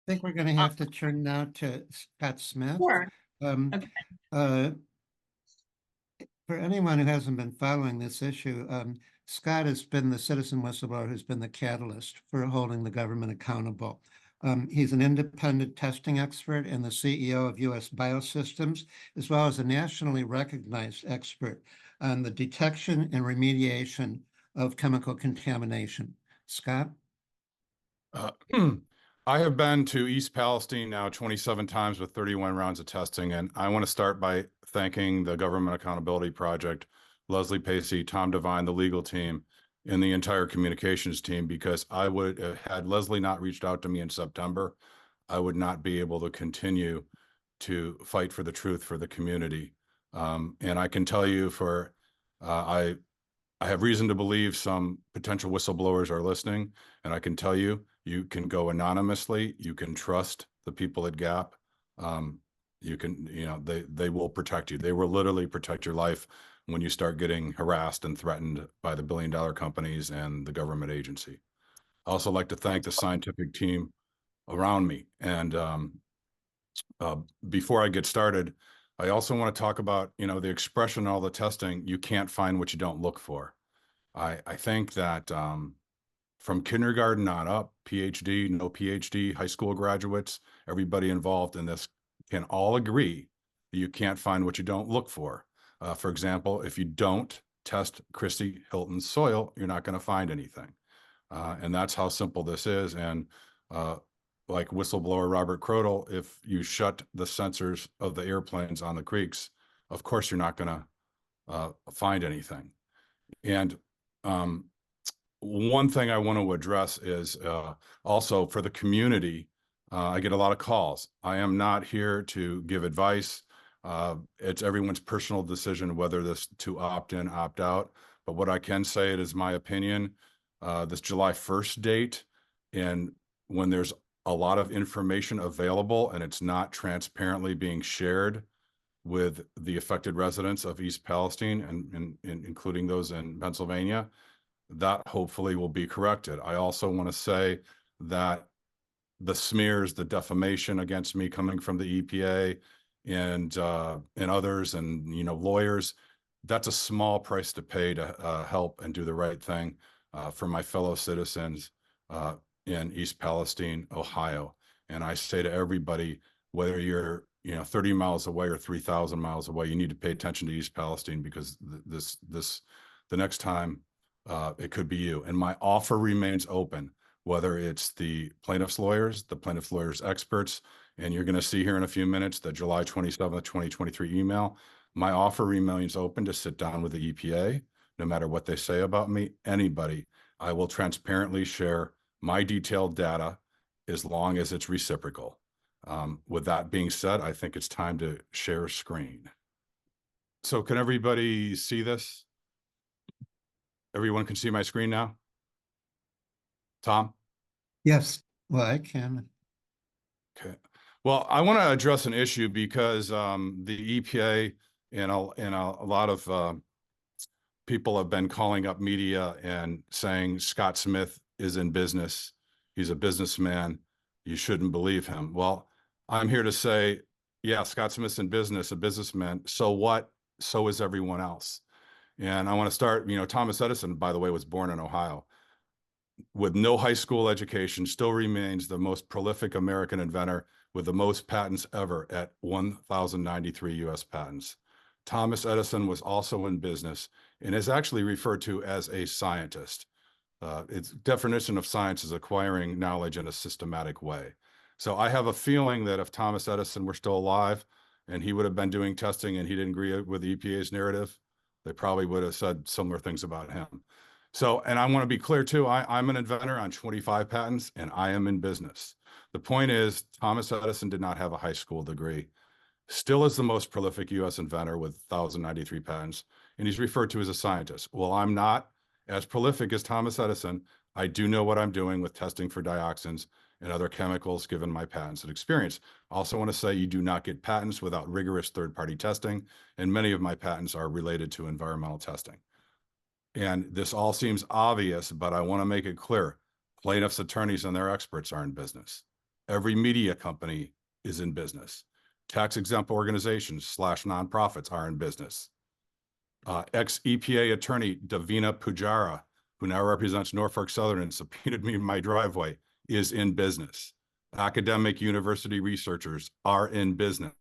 think we're going to have to turn now to Scott Smith. Sure. Um, Okay. uh, for anyone who hasn't been following this issue, Scott has been the citizen whistleblower who's been the catalyst for holding the government accountable. He's an independent testing expert and the CEO of U.S. Biosystems, as well as a nationally recognized expert on the detection and remediation of chemical contamination. Scott? Uh, I have been to East Palestine now 27 times with 31 rounds of testing, and I want to start by thanking the Government Accountability Project, Leslie Pacey, Tom Devine, the legal team, and the entire communications team, because I would, had Leslie not reached out to me in September, I would not be able to continue to fight for the truth for the community. And I can tell you I have reason to believe some potential whistleblowers are listening, and I can tell you, you can go anonymously. You can trust the people at Gap. They will protect you. They will literally protect your life when you start getting harassed and threatened by the billion-dollar companies and the government agency. I also like to thank the scientific team around me. And before I get started, I also want to talk about, the expression, all the testing, you can't find what you don't look for. I think that from kindergarten on up, PhD, no PhD, high school graduates, everybody involved in this can all agree that you can't find what you don't look for. For example, if you don't test Christy Hilton's soil, you're not going to find anything. And that's how simple this is. And like whistleblower Robert Crodel, if you shut the sensors of the airplanes on the creeks, of course you're not going to find anything. And one thing I want to address is also for the community. I get a lot of calls. I am not here to give advice. It's everyone's personal decision whether to opt in, opt out. But what I can say, it is my opinion, this July 1st date, and when there's a lot of information available and it's not transparently being shared with the affected residents of East Palestine and including those in Pennsylvania, that hopefully will be corrected. I also want to say that the smears, the defamation against me coming from the EPA and others and, lawyers, that's a small price to pay to help and do the right thing for my fellow citizens in East Palestine, Ohio. And I say to everybody, whether you're 30 miles away or 3,000 miles away, you need to pay attention to East Palestine, because the next time it could be you. And my offer remains open, whether it's the plaintiff's lawyers experts, and you're going to see here in a few minutes the July 27th, 2023 email. My offer remains open to sit down with the EPA, no matter what they say about me, anybody. I will transparently share my detailed data as long as it's reciprocal. With that being said, I think it's time to share screen. So can everybody see this? Everyone can see my screen now? Tom? Yes, well, I can. Okay. Well, I want to address an issue because the EPA and a lot of people have been calling up media and saying Scott Smith is in business. He's a businessman. You shouldn't believe him. Well, I'm here to say, yeah, Scott Smith's in business, a businessman. So what? So is everyone else. And I want to start, Thomas Edison, by the way, was born in Ohio. With no high school education, still remains the most prolific American inventor with the most patents ever at 1,093 US patents. Thomas Edison was also in business and is actually referred to as a scientist. Its definition of science is acquiring knowledge in a systematic way. So I have a feeling that if Thomas Edison were still alive and he would have been doing testing and he didn't agree with the EPA's narrative, they probably would have said similar things about him. So, and I want to be clear too, I'm an inventor on 25 patents and I am in business. The point is, Thomas Edison did not have a high school degree, still is the most prolific US inventor with 1,093 patents, and he's referred to as a scientist. Well, I'm not as prolific as Thomas Edison. I do know what I'm doing with testing for dioxins and other chemicals given my patents and experience. I also want to say you do not get patents without rigorous third-party testing, and many of my patents are related to environmental testing. And this all seems obvious, but I want to make it clear. Plaintiffs' attorneys and their experts are in business. Every media company is in business. Tax-exempt organizations / nonprofits are in business. Ex-EPA attorney Davina Pujara, who now represents Norfolk Southern and subpoenaed me in my driveway, is in business. Academic university researchers are in business.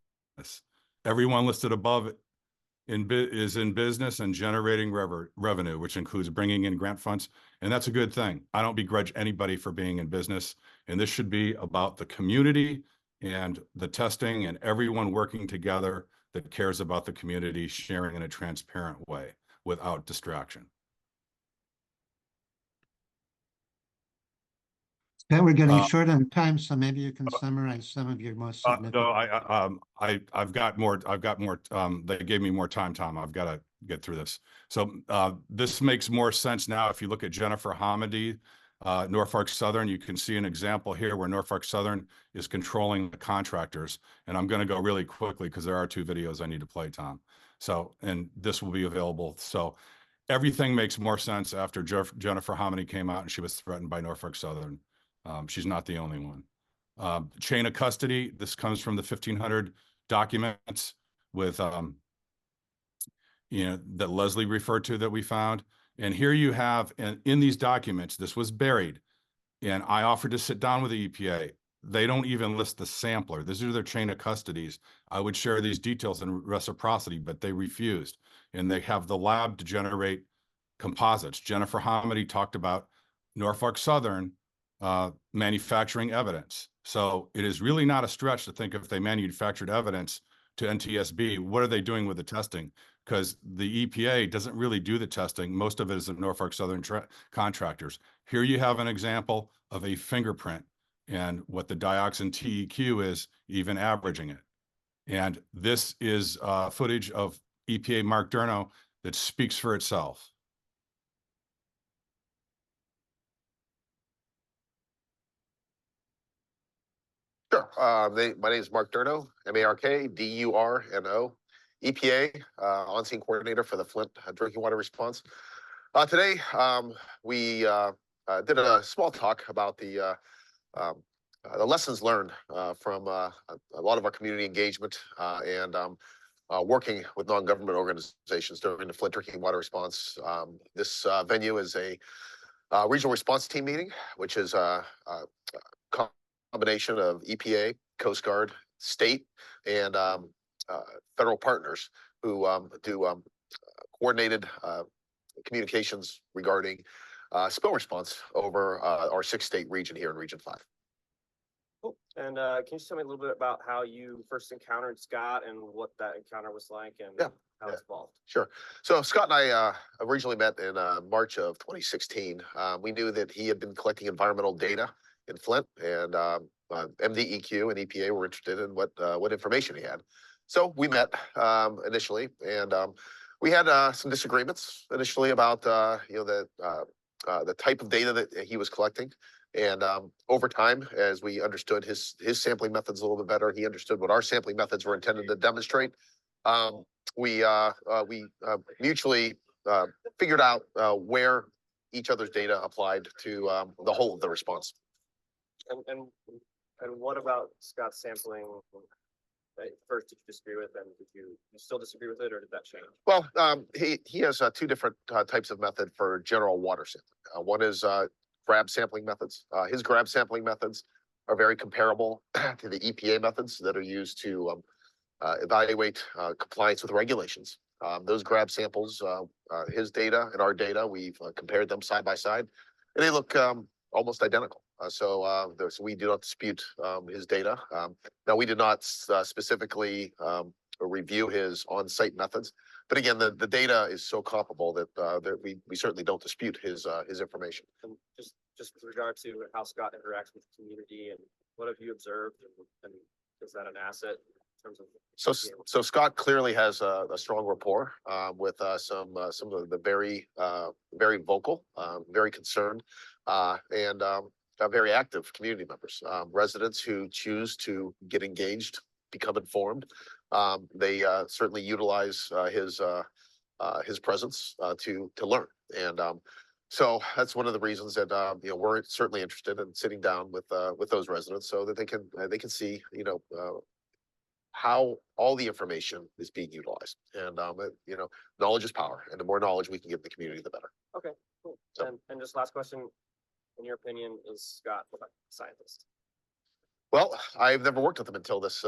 Everyone listed above is in business and generating revenue, which includes bringing in grant funds. And that's a good thing. I don't begrudge anybody for being in business. And this should be about the community and the testing and everyone working together that cares about the community, sharing in a transparent way without distraction. Now we're getting short on time, so maybe you can summarize some of your most significant. No, I've got more. They gave me more time, Tom. I've got to get through this. So this makes more sense now. If you look at Jennifer Hamady, Norfolk Southern, you can see an example here where Norfolk Southern is controlling the contractors. And I'm going to go really quickly because there are 2 videos I need to play, Tom. So, and this will be available. So everything makes more sense after Jennifer Hamady came out and she was threatened by Norfolk Southern. She's not the only one. Chain of custody, this comes from the 1500 documents with, that Leslie referred to that we found. And here you have, in these documents, this was buried. And I offered to sit down with the EPA. They don't even list the sampler. These are their chain of custodies. I would share these details in reciprocity, but they refused. And they have the lab to generate composites. Jennifer Hamady talked about Norfolk Southern manufacturing evidence. So it is really not a stretch to think if they manufactured evidence to NTSB, what are they doing with the testing? Because the EPA doesn't really do the testing. Most of it is at Norfolk Southern contractors. Here you have an example of a fingerprint and what the dioxin TEQ is, even averaging it. And this is footage of EPA Mark Durno that speaks for itself. Sure. My name is Mark Durno, MARK, DURNO, EPA, on-scene coordinator for the Flint drinking water response. Today, we did a small talk about the lessons learned from a lot of our community engagement and working with non-government organizations during the Flint drinking water response. This venue is a regional response team meeting, which is a combination of EPA, Coast Guard, state, and federal partners who do coordinated communications regarding spill response over our 6-state region here in Region 5. Cool. And can you just tell me a little bit about how you first encountered Scott and what that encounter was like and how it's evolved? Sure. So Scott and I originally met in March of 2016. We knew that he had been collecting environmental data in Flint, and MDEQ and EPA were interested in what information he had. So we met initially, and we had some disagreements initially about the type of data that he was collecting. And over time, as we understood his sampling methods a little bit better, he understood what our sampling methods were intended to demonstrate. We mutually figured out where each other's data applied to the whole of the response. And what about Scott's sampling? First, did you disagree with, and did you still disagree with it, or did that change? Well, he has 2 different types of method for general water sampling. One is grab sampling methods. His grab sampling methods are very comparable to the EPA methods that are used to evaluate compliance with regulations. Those grab samples, his data and our data, we've compared them side by side, and they look almost identical. So we do not dispute his data. Now, we did not specifically review his on-site methods, but again, the data is so comparable that we certainly don't dispute his information. And just with regard to how Scott interacts with the community, and what have you observed, and is that an asset in terms of? So Scott clearly has a strong rapport with some of the very vocal, very concerned, and very active community members, residents who choose to get engaged, become informed. They certainly utilize his presence to learn. And So that's one of the reasons that we're certainly interested in sitting down with those residents so that they can see how all the information is being utilized. And knowledge is power, and the more knowledge we can give the community, the better. Okay, cool. So- And just last question, in your opinion, is Scott a scientist? Well, I've never worked with him until this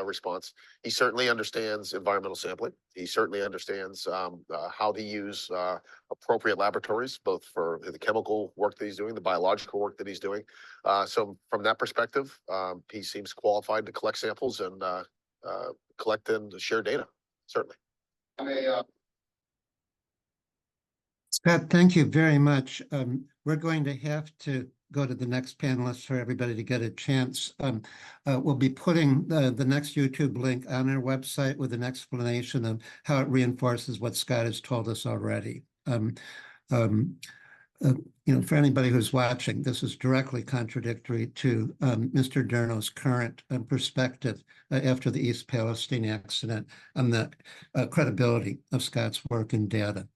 response. He certainly understands environmental sampling. He certainly understands how to use appropriate laboratories, both for the chemical work that he's doing, the biological work that he's doing. So from that perspective, he seems qualified to collect samples and collect and share data. Certainly. Scott, thank you very much. We're going to have to go to the next panelist for everybody to get a chance. We'll be putting the next YouTube link on our website with an explanation of how it reinforces what Scott has told us already. For anybody who's watching, this is directly contradictory to Mr. Durno's current perspective after the East Palestine accident on the credibility of Scott's work and data.